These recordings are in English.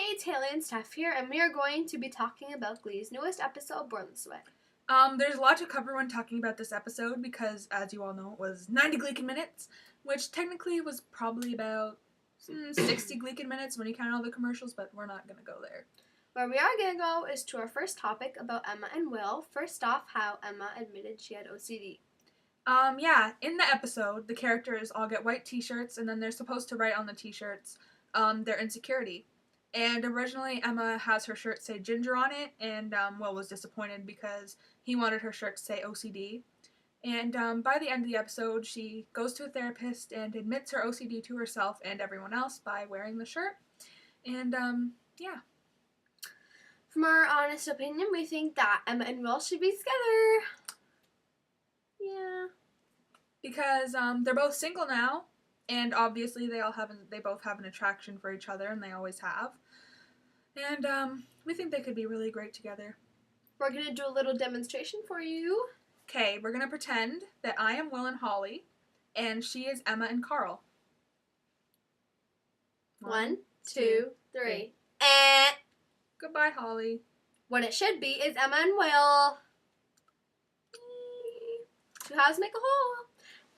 Hey, it's Haley and Steph here, and we are going to be talking about Glee's newest episode, Born This Way. There's a lot to cover when talking about this episode because, as you all know, it was 90 Gleekin minutes, which technically was probably about 60 Gleekin minutes when you count all the commercials, but we're not going to go there. Where we are going to go is to our first topic about Emma and Will. First off, how Emma admitted she had OCD. In the episode, the characters all get white t-shirts, and then they're supposed to write on the t-shirts their insecurity. And originally, Emma has her shirt say ginger on it, and Will was disappointed because he wanted her shirt to say OCD. And by the end of the episode, she goes to a therapist and admits her OCD to herself and everyone else by wearing the shirt. And, From our honest opinion, we think that Emma and Will should be together. Yeah. Because they're both single now, and obviously they both have an attraction for each other, and they always have. And we think they could be really great together. We're going to do a little demonstration for you. Okay, we're going to pretend that I am Will and Holly, and she is Emma and Carl. 1, 2, 3. Goodbye, Holly. What it should be is Emma and Will. Two halves make a whole.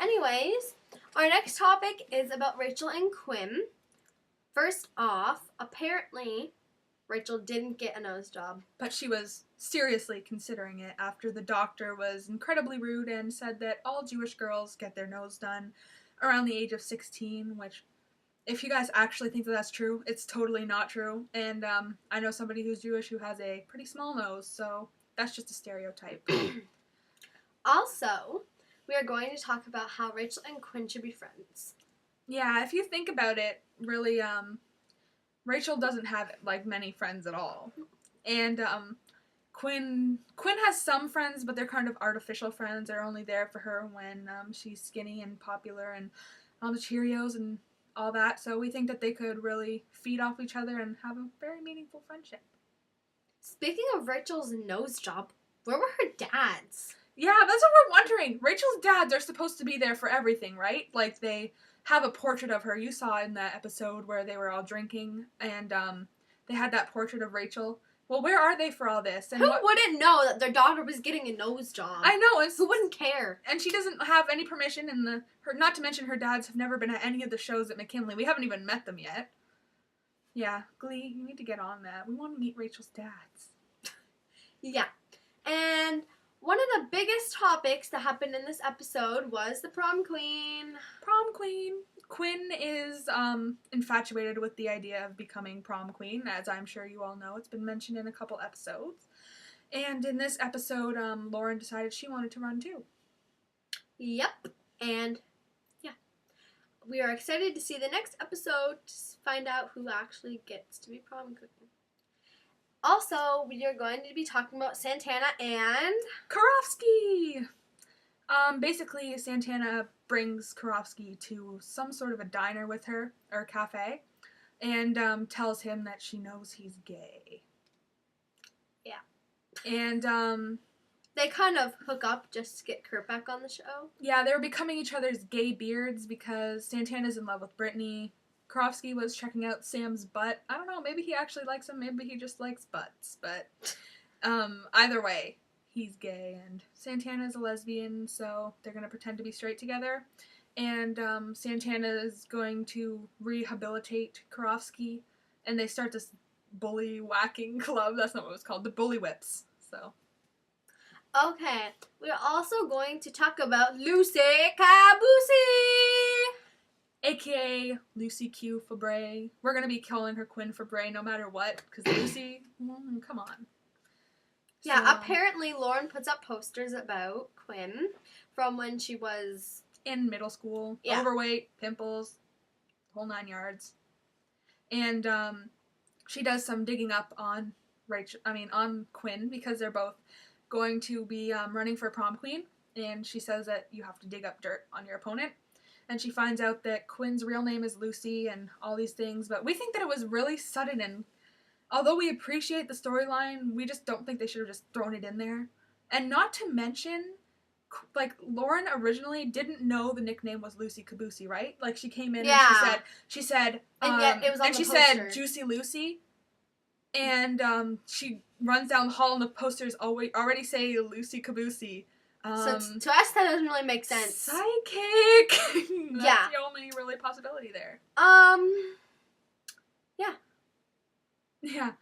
Anyways, our next topic is about Rachel and Quinn. First off, apparently, Rachel didn't get a nose job. But she was seriously considering it after the doctor was incredibly rude and said that all Jewish girls get their nose done around the age of 16, which, if you guys actually think that that's true, it's totally not true. And I know somebody who's Jewish who has a pretty small nose, so that's just a stereotype. Also, we are going to talk about how Rachel and Quinn should be friends. Yeah, if you think about it, really, Rachel doesn't have, many friends at all. And, Quinn has some friends, but they're kind of artificial friends. They're only there for her when, she's skinny and popular and on the Cheerios and all that. So we think that they could really feed off each other and have a very meaningful friendship. Speaking of Rachel's nose job, where were her dads? Yeah, that's what we're wondering. Rachel's dads are supposed to be there for everything, right? Like, they have a portrait of her. You saw in that episode where they were all drinking, and they had that portrait of Rachel. Well, where are they for all this? And who wouldn't know that their daughter was getting a nose job? I know. Who wouldn't care? And she doesn't have any permission, and not to mention her dads have never been at any of the shows at McKinley. We haven't even met them yet. Yeah, Glee, you need to get on that. We want to meet Rachel's dads. Yeah. And one of the biggest topics that happened in this episode was the prom queen. Prom queen. Quinn is infatuated with the idea of becoming prom queen, as I'm sure you all know. It's been mentioned in a couple episodes. And in this episode, Lauren decided she wanted to run too. Yep. And yeah. We are excited to see the next episode to find out who actually gets to be prom queen. Also, we are going to be talking about Santana and Karofsky! Basically, Santana brings Karofsky to some sort of a diner with her, or cafe, and tells him that she knows he's gay. Yeah. And, they kind of hook up just to get Kurt back on the show. Yeah, they were becoming each other's gay beards because Santana's in love with Brittany. Karofsky was checking out Sam's butt. I don't know, maybe he actually likes him, maybe he just likes butts, but either way, he's gay, and Santana's a lesbian, so they're going to pretend to be straight together, and Santana is going to rehabilitate Karofsky, and they start this bully whacking club. That's not what it was called, the Bully Whips, so. Okay, we're also going to talk about Lucy Cabusi! AKA Lucy Q Fabre. We're going to be calling her Quinn Fabre no matter what, because Lucy, come on. Yeah, so, apparently Lauren puts up posters about Quinn from when she was in middle school. Yeah. Overweight, pimples, whole 9 yards. And she does some digging up on on Quinn, because they're both going to be running for prom queen. And she says that you have to dig up dirt on your opponent. And she finds out that Quinn's real name is Lucy and all these things. But we think that it was really sudden, and although we appreciate the storyline, we just don't think they should have just thrown it in there. And not to mention, Lauren originally didn't know the nickname was Lucy Cabusi, right? She came in and she said, and yet it was on and the she poster. said Juicy Lucy. And she runs down the hall, and the posters already say Lucy Caboose. So to us, that doesn't really make sense. Psychic! That's the only really possibility there. Yeah. Yeah.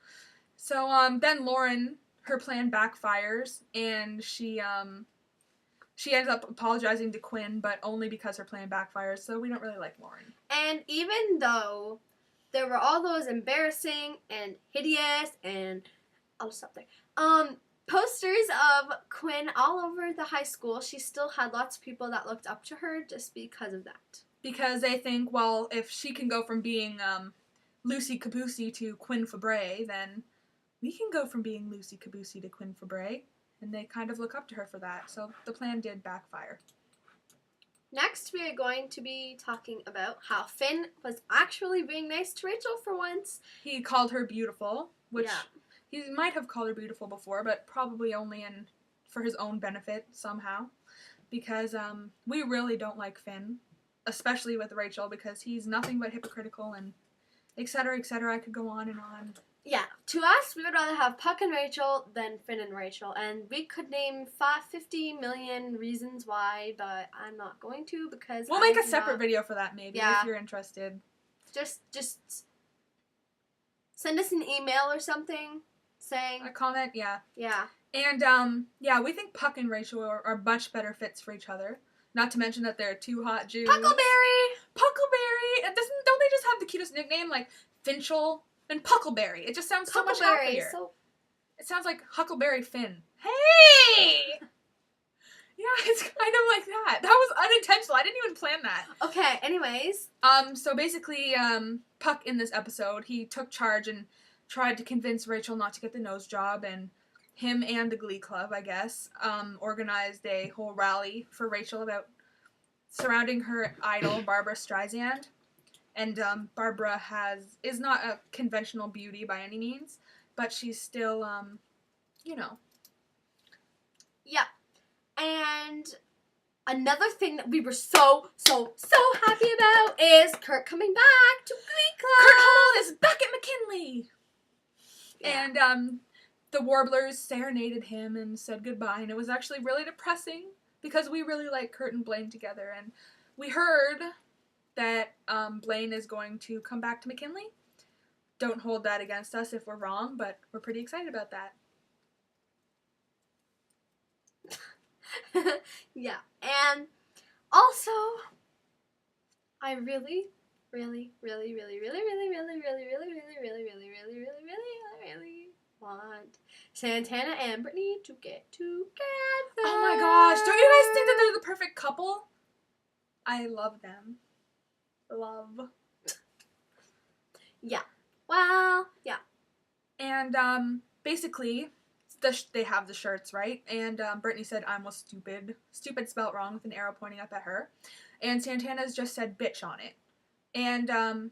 So, then Lauren, her plan backfires, and she ends up apologizing to Quinn, but only because her plan backfires, so we don't really like Lauren. And even though there were all those embarrassing and hideous and I'll stop there. Posters of Quinn all over the high school, she still had lots of people that looked up to her just because of that. Because they think, well, if she can go from being Lucy Caboose to Quinn Fabray, then we can go from being Lucy Caboose to Quinn Fabray. And they kind of look up to her for that. So the plan did backfire. Next, we are going to be talking about how Finn was actually being nice to Rachel for once. He called her beautiful, which he might have called her beautiful before, but probably only for his own benefit somehow. Because we really don't like Finn, especially with Rachel, because he's nothing but hypocritical and et cetera, et cetera. I could go on and on. Yeah, to us, we would rather have Puck and Rachel than Finn and Rachel, and we could name 50 million reasons why, but I'm not going to because we'll make a separate video for that maybe if you're interested. Just send us an email or something saying a comment, yeah. And we think Puck and Rachel are much better fits for each other. Not to mention that they're two hot Jews. Puckleberry. Don't they just have the cutest nickname like Finchel? And Puckleberry. It just sounds so much happier. It sounds like Huckleberry Finn. Hey! Yeah, it's kind of like that. That was unintentional. I didn't even plan that. Okay, anyways. So basically, Puck in this episode, he took charge and tried to convince Rachel not to get the nose job, and him and the Glee Club, I guess, organized a whole rally for Rachel about surrounding her idol, Barbra Streisand. And Barbara is not a conventional beauty by any means, but she's still, Yeah. And another thing that we were so happy about is Kurt coming back to Glee Club. Kurt Hummel is back at McKinley. Yeah. And the Warblers serenaded him and said goodbye, and it was actually really depressing because we really like Kurt and Blaine together, and we heard that Blaine is going to come back to McKinley. Don't hold that against us if we're wrong, but we're pretty excited about that. Yeah, and also, I really want Santana and Brittany to get together. Oh my gosh, don't you guys think that they're the perfect couple? I love them. Love. Yeah. Well, yeah. And basically, they have the shirts, right? And Brittany said, "I'm was stupid." Stupid spelt wrong with an arrow pointing up at her. And Santana's just said bitch on it. And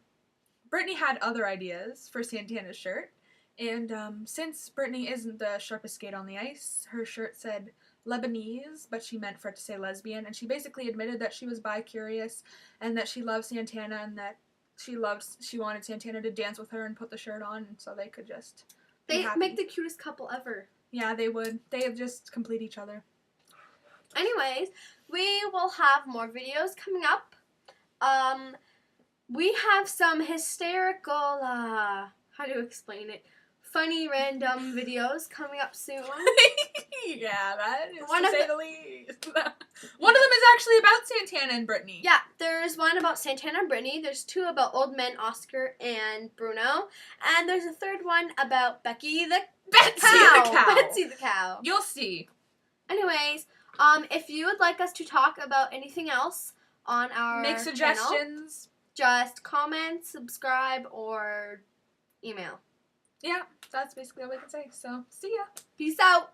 Brittany had other ideas for Santana's shirt. And since Brittany isn't the sharpest skate on the ice, her shirt said Lebanese, but she meant for it to say lesbian. And she basically admitted that she was bi-curious and that she loved Santana and that she wanted Santana to dance with her and put the shirt on, and so they could just They make the cutest couple ever. Yeah, they would. They just complete each other. Anyways, we will have more videos coming up. We have some hysterical, how to explain it, funny random videos coming up soon. Yeah, that is to say the least. One of them is actually about Santana and Brittany. Yeah, there's one about Santana and Brittany. There's two about old men Oscar and Bruno. And there's a third one about Betsy the cow. You'll see. Anyways, if you would like us to talk about anything else on our Make suggestions. Channel, just comment, subscribe, or email. Yeah, that's basically all we can say. So, see ya. Peace out.